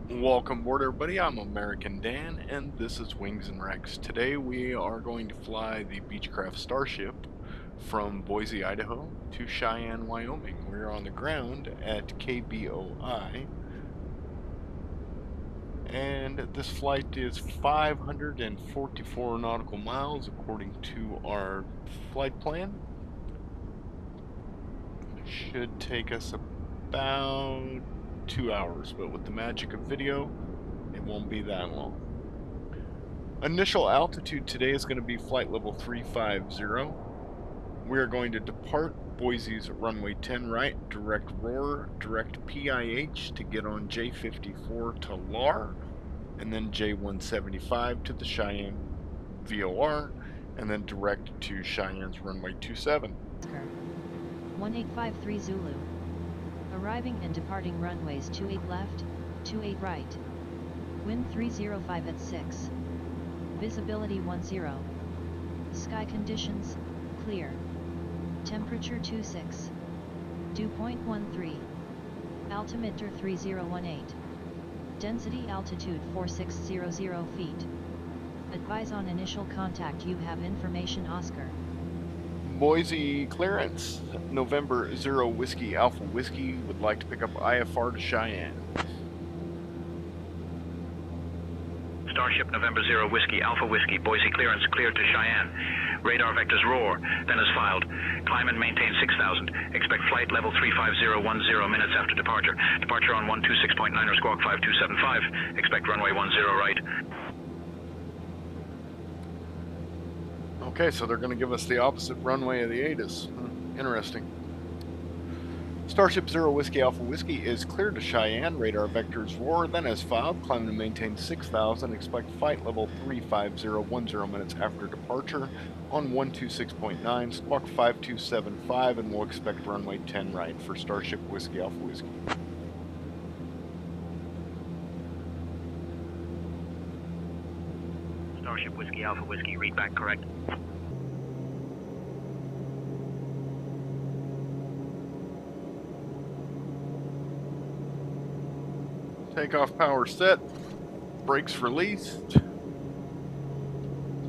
Welcome aboard, everybody. I'm American Dan, and this is Wings and Wrecks. Today we are going to fly the Beechcraft Starship from Boise, Idaho to Cheyenne, Wyoming. We're on the ground at KBOI, and this flight is 544 nautical miles according to our flight plan. Should take us about 2 hours, but with the magic of video, it won't be that long. Initial altitude today is going to be flight level 350. We are going to depart Boise's runway 10 right, direct roar, direct PIH to get on J54 to LAR, and then J175 to the Chyenne VOR, and then direct to Cheyenne's runway 27. 1853 Zulu. Arriving and departing runways 28 left, 28 right. Wind 305 at 6. Visibility 10. Sky conditions, clear. Temperature 26. Dew point 13. Altimeter 3018. Density altitude 4600 feet. Advise on initial contact. You have information, Oscar. Boise clearance. November 0 Whiskey Alpha Whiskey would like to pick up IFR to Cheyenne. Starship November 0 Whiskey Alpha Whiskey, Boise clearance cleared to Cheyenne. Radar vectors roar, then is filed. Climb and maintain 6,000. Expect flight level 35010 minutes after departure. Departure on 126.9 or squawk 5275. Expect runway 10 right. Okay, so they're going to give us the opposite runway of the ATIS. Interesting. Starship 0 Whiskey Alpha Whiskey is cleared to Cheyenne. Radar vectors roar, then as filed. Climb and maintain 6,000. Expect flight level 35010 minutes after departure on 126.9, squawk 5275, and we'll expect runway 10 right for Starship Whiskey Alpha Whiskey. Starship Whiskey Alpha Whiskey, read back correct. Takeoff power set, brakes released.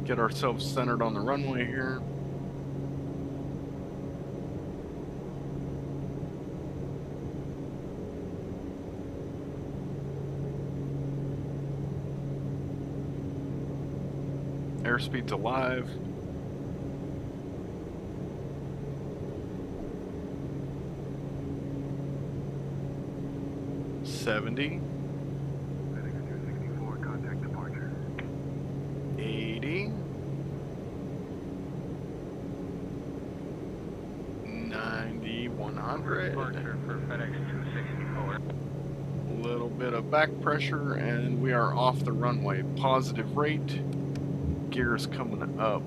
Get ourselves centered on the runway here. Airspeed's alive. $70. 80, 90, 100. Departure for FedEx 264. A little bit of back pressure, and we are off the runway. Positive rate. Gears coming up.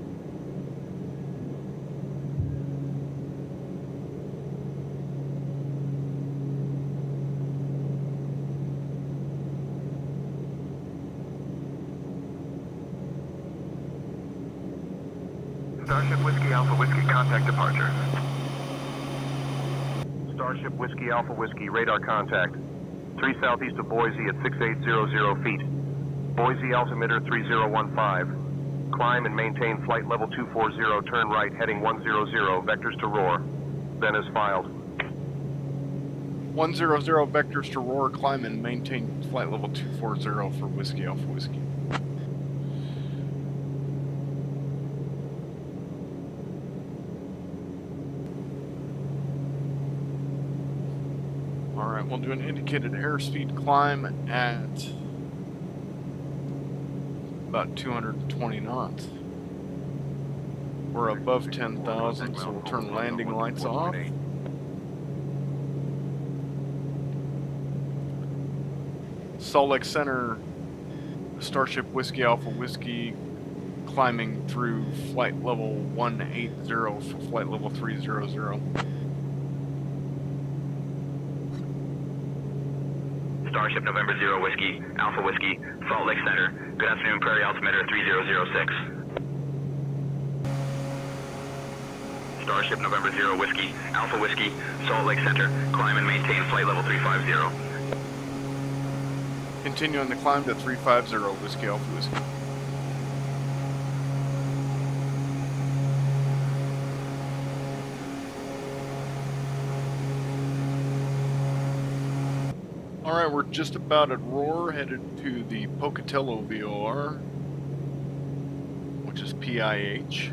Starship Whiskey Alpha Whiskey, contact departure. Starship Whiskey Alpha Whiskey, radar contact. 3 southeast of Boise at 6800 feet. Boise altimeter 3015. Climb and maintain flight level 240, turn right, heading 100, vectors to roar. Then is filed. 100 vectors to roar, climb and maintain flight level 240 for Whiskey Alpha Whiskey. Alright, we'll do an indicated airspeed climb at about 220 knots. We're above 10,000, so we'll turn landing lights off. Salt Lake Center, Starship Whiskey Alpha Whiskey, climbing through flight level 180 for flight level 300. Starship November 0 Whiskey Alpha Whiskey, Salt Lake Center. Good afternoon, Prairie altimeter 3006. Starship November 0 Whiskey Alpha Whiskey, Salt Lake Center. Climb and maintain flight level 350. Continuing the climb to 350 Whiskey Alpha Whiskey. Alright, we're just about at Roar, headed to the Pocatello VOR, which is PIH.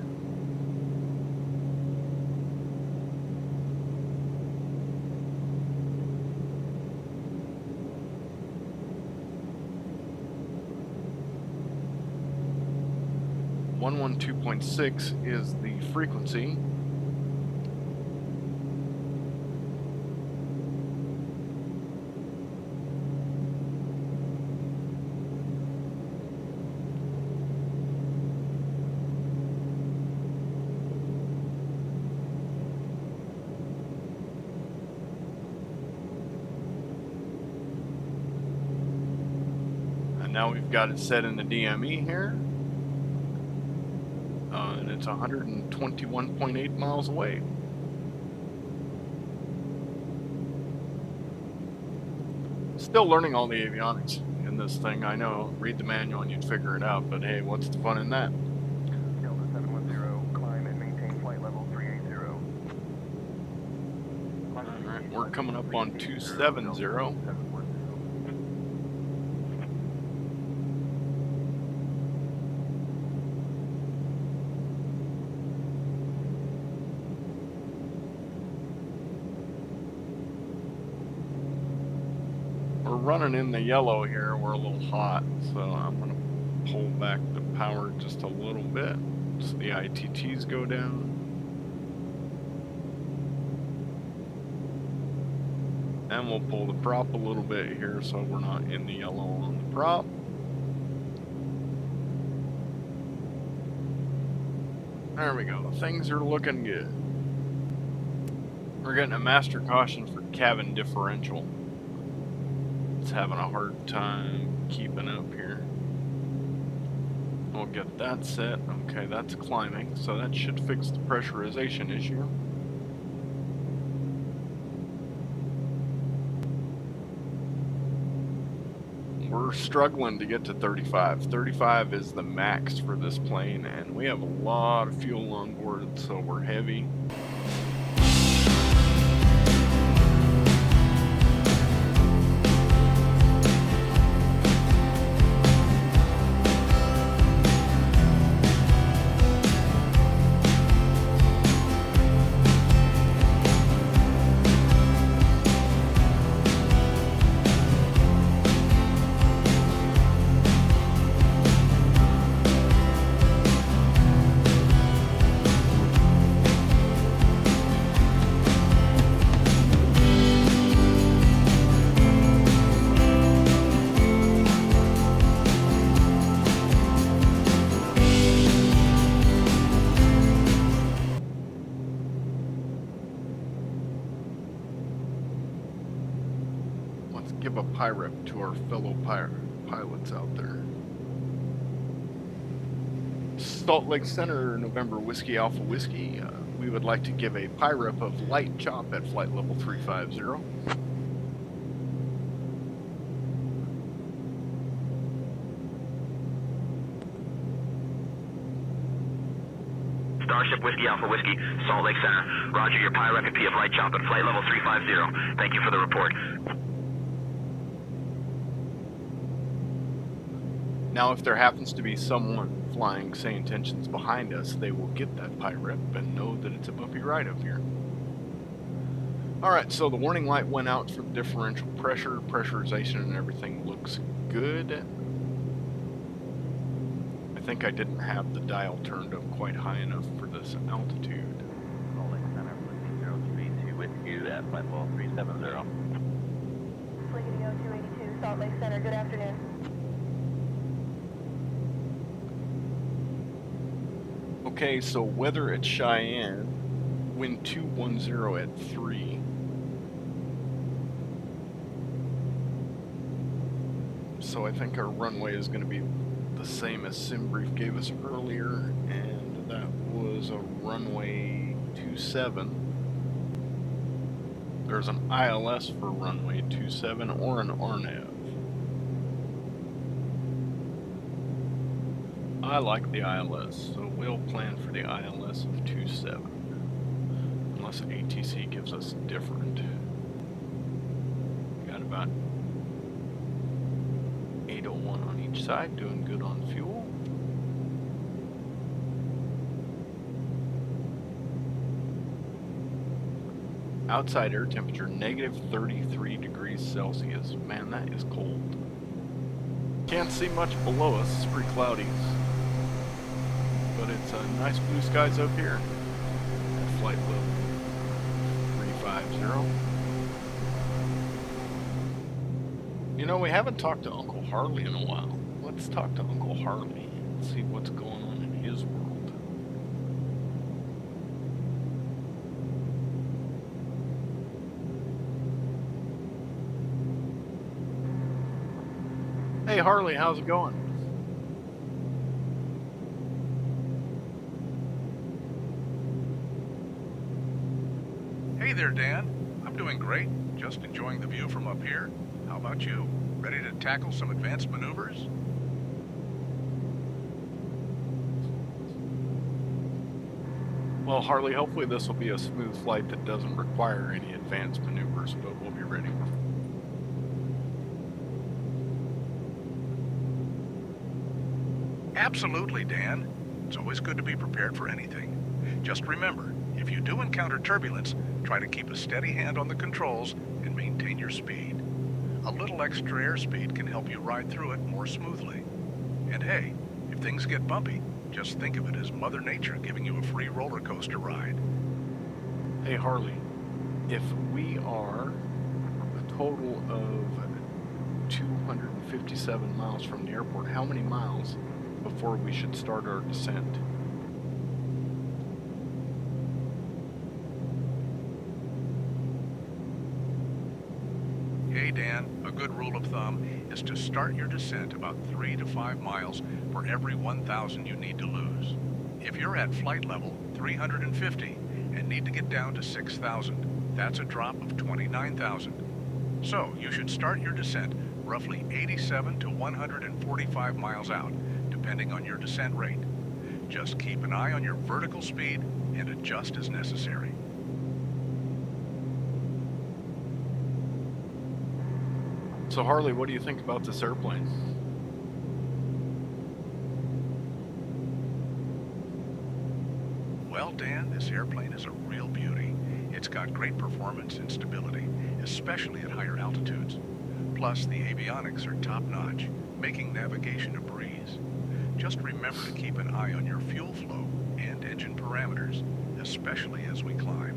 .6 is the frequency. And now we've got it set in the DME here. And it's 121.8 miles away. Still learning all the avionics in this thing. I know, read the manual and you'd figure it out, but hey, what's the fun in that? Delta 710, climb and maintain flight level 380. Alright, we're coming up on 270. Running in the yellow here, we're a little hot, so I'm going to pull back the power just a little bit so the ITTs go down. And we'll pull the prop a little bit here so we're not in the yellow on the prop. There we go, things are looking good. We're getting a master caution for cabin differential. It's having a hard time keeping up here. We'll get that set. Okay, that's climbing, so that should fix the pressurization issue. We're struggling to get to 35. 35 is the max for this plane, and we have a lot of fuel on board, so we're heavy. Give a pirate to our fellow pilots out there. Salt Lake Center, November Whiskey Alpha Whiskey. We would like to give a pirate of light chop at flight level 350. Starship Whiskey Alpha Whiskey, Salt Lake Center. Roger, your pirate P of light chop at flight level 350. Thank you for the report. Now, if there happens to be someone flying same intentions behind us, they will get that pirate and know that it's a bumpy ride up here. Alright, so the warning light went out for the differential pressure, pressurization and everything looks good. I think I didn't have the dial turned up quite high enough for this altitude. Salt Lake Center, 0282 with you at flight level 370. Flighting 0282, Salt Lake Center, good afternoon. Okay, so weather at Chyenne, wind 210 at 3. So I think our runway is going to be the same as SimBrief gave us earlier, and that was a runway 27. There's an ILS for runway 27 or an RNAV. I like the ILS, so we'll plan for the ILS of 27. Unless ATC gives us different. Got about 801 on each side, doing good on fuel. Outside air temperature, negative 33 degrees Celsius. Man, that is cold. Can't see much below us, it's pretty cloudy. But it's nice blue skies up here at flight level 350. You know, we haven't talked to Uncle Harley in a while. Let's talk to Uncle Harley and see what's going on in his world. Hey Harley, how's it going? Hey there, Dan. I'm doing great. Just enjoying the view from up here. How about you? Ready to tackle some advanced maneuvers? Well, Harley, hopefully this will be a smooth flight that doesn't require any advanced maneuvers, but we'll be ready. Absolutely, Dan. It's always good to be prepared for anything. Just remember, if you do encounter turbulence, try to keep a steady hand on the controls and maintain your speed. A little extra airspeed can help you ride through it more smoothly. And hey, if things get bumpy, just think of it as Mother Nature giving you a free roller coaster ride. Hey Harley, if we are a total of 257 miles from the airport, how many miles before we should start our descent? Hey Dan, a good rule of thumb is to start your descent about 3 to 5 miles for every 1,000 you need to lose. If you're at flight level 350 and need to get down to 6,000, that's a drop of 29,000. So you should start your descent roughly 87 to 145 miles out, depending on your descent rate. Just keep an eye on your vertical speed and adjust as necessary. So Harley, what do you think about this airplane? Well, Dan, this airplane is a real beauty. It's got great performance and stability, especially at higher altitudes. Plus, the avionics are top-notch, making navigation a breeze. Just remember to keep an eye on your fuel flow and engine parameters, especially as we climb.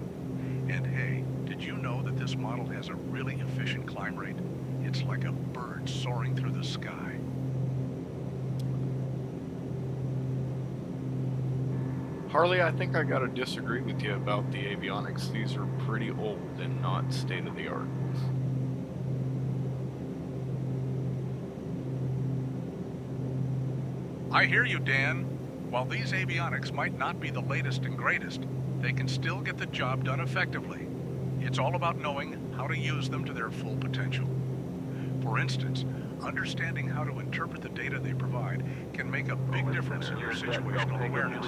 And hey, did you know that this model has a really efficient climb rate? It's like a bird soaring through the sky. Harley, I think I gotta disagree with you about the avionics. These are pretty old and not state-of-the-art. I hear you, Dan. While these avionics might not be the latest and greatest, they can still get the job done effectively. It's all about knowing how to use them to their full potential. For instance, understanding how to interpret the data they provide can make a big difference in your situational awareness.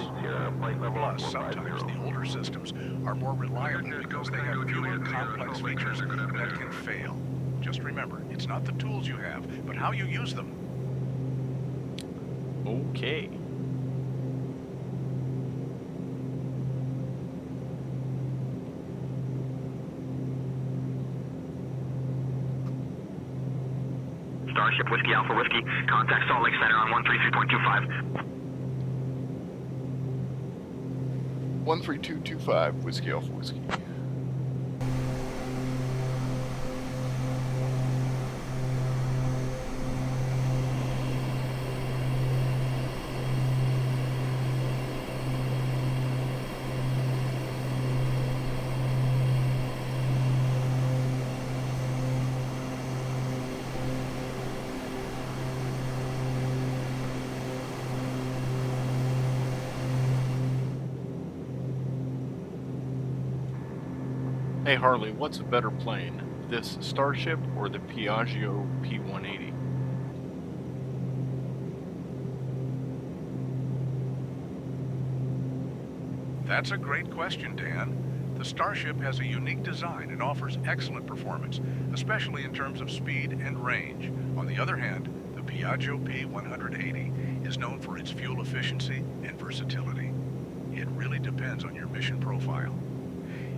Plus, sometimes the older systems are more reliable because they have fewer complex features that can fail. Just remember, it's not the tools you have, but how you use them. Okay. Starship Whiskey Alpha Whiskey, contact Salt Lake Center on 133.25. 13225, Whiskey Alpha Whiskey. Hey Harley, what's a better plane? This Starship or the Piaggio P180? That's a great question, Dan. The Starship has a unique design and offers excellent performance, especially in terms of speed and range. On the other hand, the Piaggio P180 is known for its fuel efficiency and versatility. It really depends on your mission profile.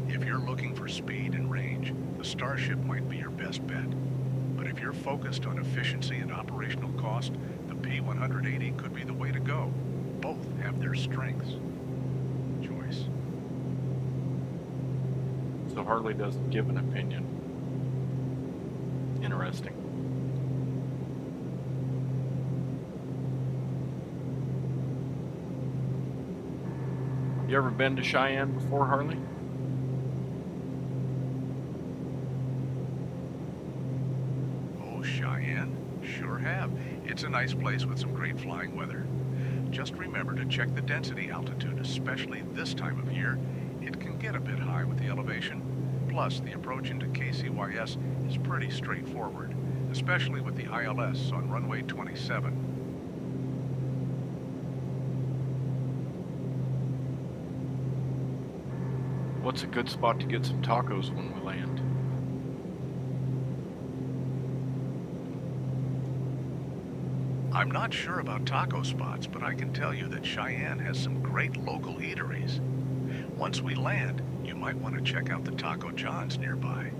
If you're looking for speed and range, the Starship might be your best bet. But if you're focused on efficiency and operational cost, the P180 could be the way to go. Both have their strengths. Choice. So Harley doesn't give an opinion. Interesting. You ever been to Chyenne before, Harley? Oh, Chyenne? Sure have. It's a nice place with some great flying weather. Just remember to check the density altitude, especially this time of year. It can get a bit high with the elevation. Plus, the approach into KCYS is pretty straightforward, especially with the ILS on runway 27. What's a good spot to get some tacos when we land? I'm not sure about taco spots, but I can tell you that Chyenne has some great local eateries. Once we land, you might want to check out the Taco John's nearby.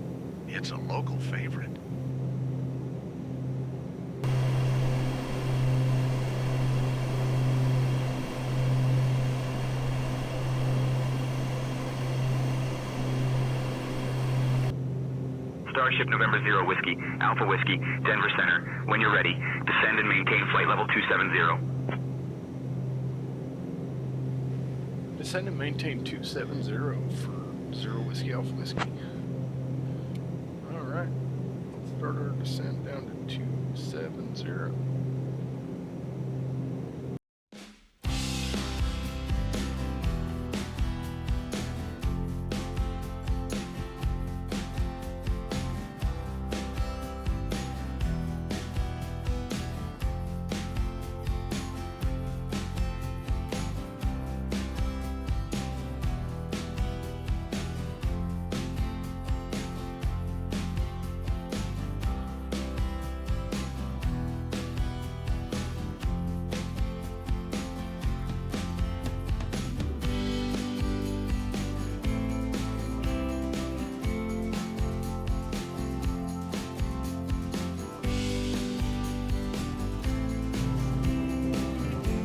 It's a local favorite. Starship November 0 Whiskey, Alpha Whiskey, Denver Center. When you're ready, descend and maintain flight level 270. Descend and maintain 270 for 0 Whiskey Alpha Whiskey. Alright. Let's start our descent down to 270.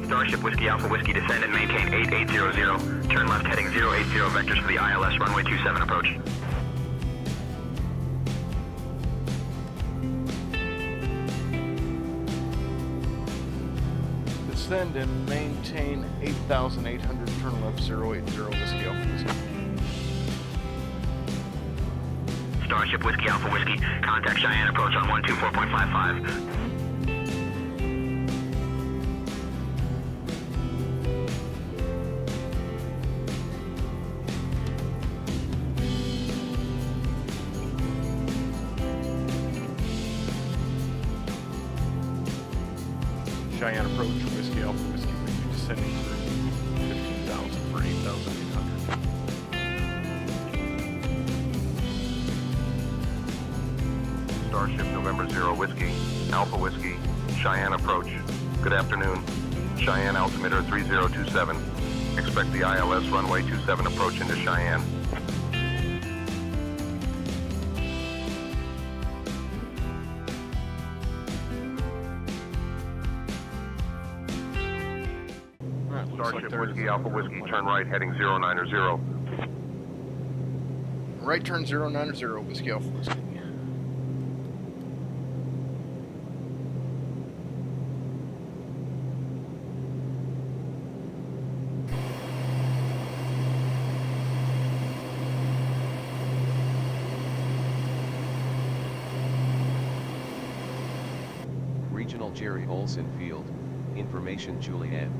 Starship Whiskey Alpha Whiskey, descend and maintain 8800. Turn left heading 080 vectors for the ILS runway 27 approach. Descend and maintain 8,800, turn left 080 Whiskey Alpha Whiskey. Starship Whiskey Alpha Whiskey, contact Chyenne approach on 124.55. Chyenne approach, Whiskey Alpha Whiskey, will be descending through 15,000 for 8,800. Starship November 0 Whiskey, Alpha Whiskey, Chyenne approach. Good afternoon. Chyenne altimeter 3027. Expect the ILS runway 27 approach into Chyenne. Alright, looks like Starship there is Whiskey a Alpha Whiskey, turn right heading 090. right turn 090 Whiskey Alpha Whiskey. Regional Jerry Olson Field, information Julianne.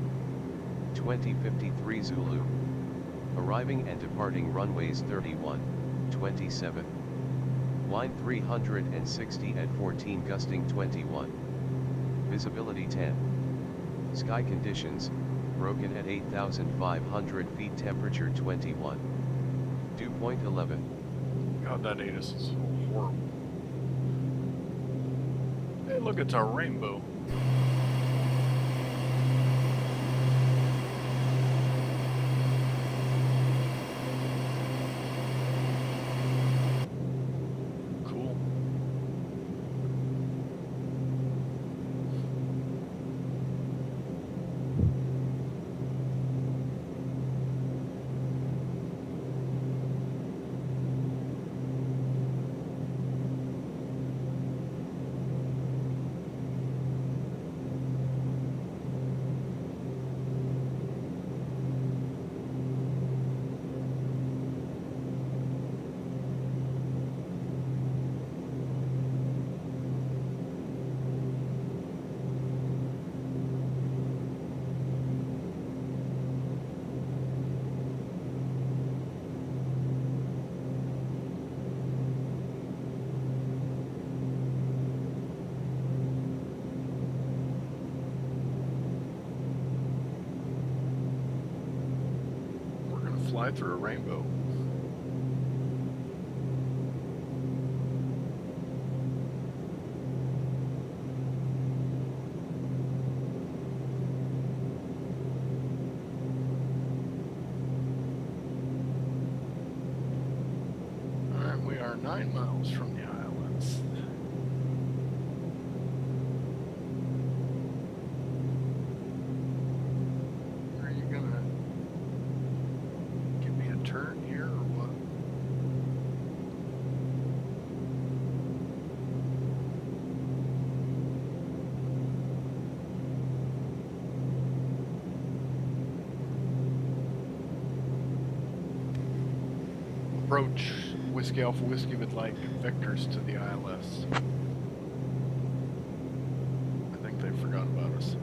2053 Zulu. Arriving and departing runways 31, 27. Line 360 at 14 gusting 21. Visibility 10. Sky conditions, broken at 8,500 feet, temperature 21. Dew point 11. God, that ATIS is horrible. Hey, look, it's our rainbow. Cool. Fly through a rainbow. Alright, we are 9 miles from the islands. Are you gonna give me a turn here or what? Approach Whiskey Alpha Whiskey would like vectors to the ILS. I think they forgot about us.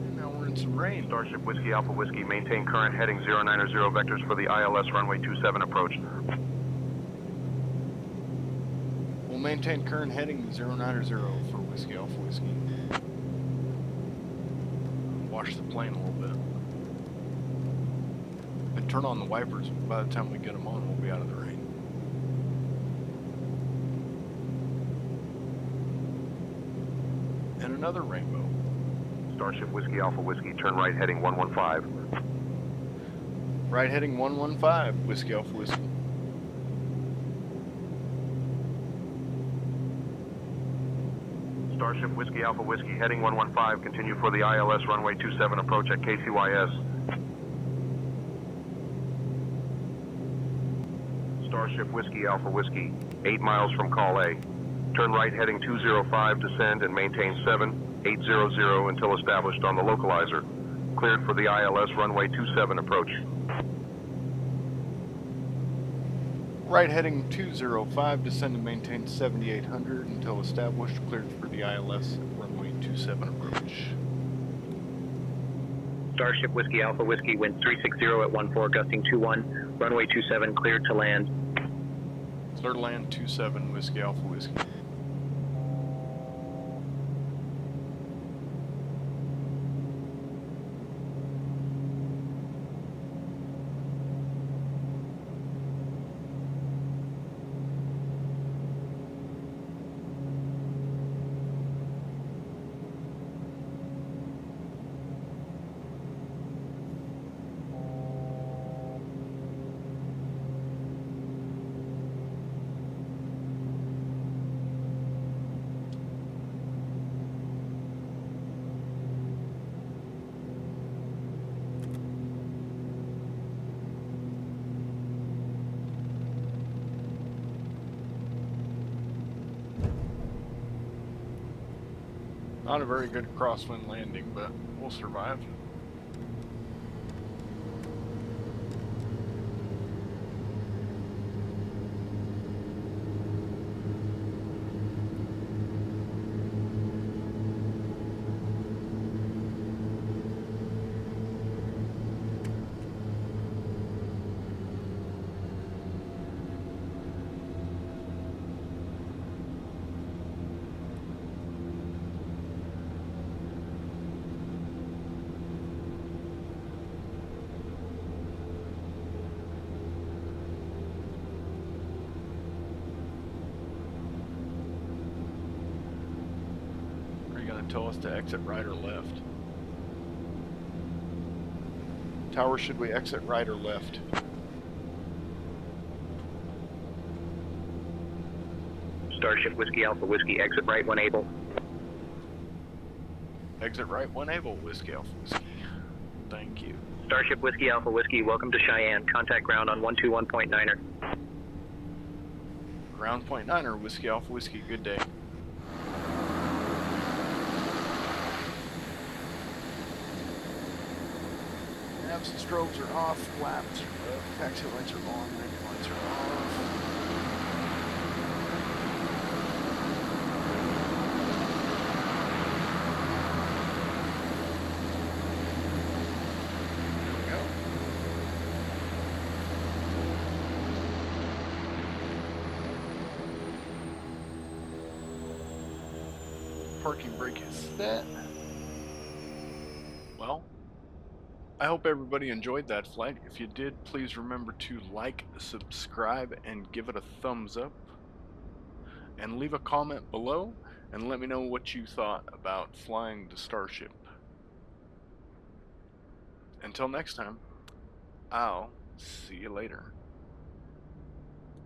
And now we're in some rain. Starship Whiskey Alpha Whiskey, maintain current heading 090 vectors for the ILS runway 27 approach. We'll maintain current heading 090 for Whiskey Alpha Whiskey. Wash the plane a little bit. And turn on the wipers. By the time we get them on, we'll be out of the rain. And another rainbow. Starship Whiskey Alpha Whiskey, turn right heading 115. Right heading 115, Whiskey Alpha Whiskey. Starship Whiskey Alpha Whiskey, heading 115, continue for the ILS runway 27 approach at KCYS. Starship Whiskey Alpha Whiskey, 8 miles from call A. Turn right heading 205, descend and maintain 7800 until established on the localizer. Cleared for the ILS runway 27 approach. Right heading 205, descend and maintain 7800 until established, cleared for the ILS runway 27 approach. Starship Whiskey Alpha Whiskey, wind 360 at 14, gusting 21, runway 27, cleared to land. Clear to land 27, Whiskey Alpha Whiskey. Not a very good crosswind landing, but we'll survive. going to tell us to exit right or left? Tower, should we exit right or left? Starship Whiskey Alpha Whiskey, exit right when able. Exit right when able, Whiskey Alpha Whiskey. Thank you. Starship Whiskey Alpha Whiskey, welcome to Cheyenne. Contact ground on 121.9er. Ground point 9er, Whiskey Alpha Whiskey, good day. Navs and strobes are off, flaps are up, taxi lights are on, landing lights are off. Parking brake is set. Well, I hope everybody enjoyed that flight. If you did, please remember to like, subscribe, and give it a thumbs up. And leave a comment below and let me know what you thought about flying the Starship. Until next time, I'll see you later.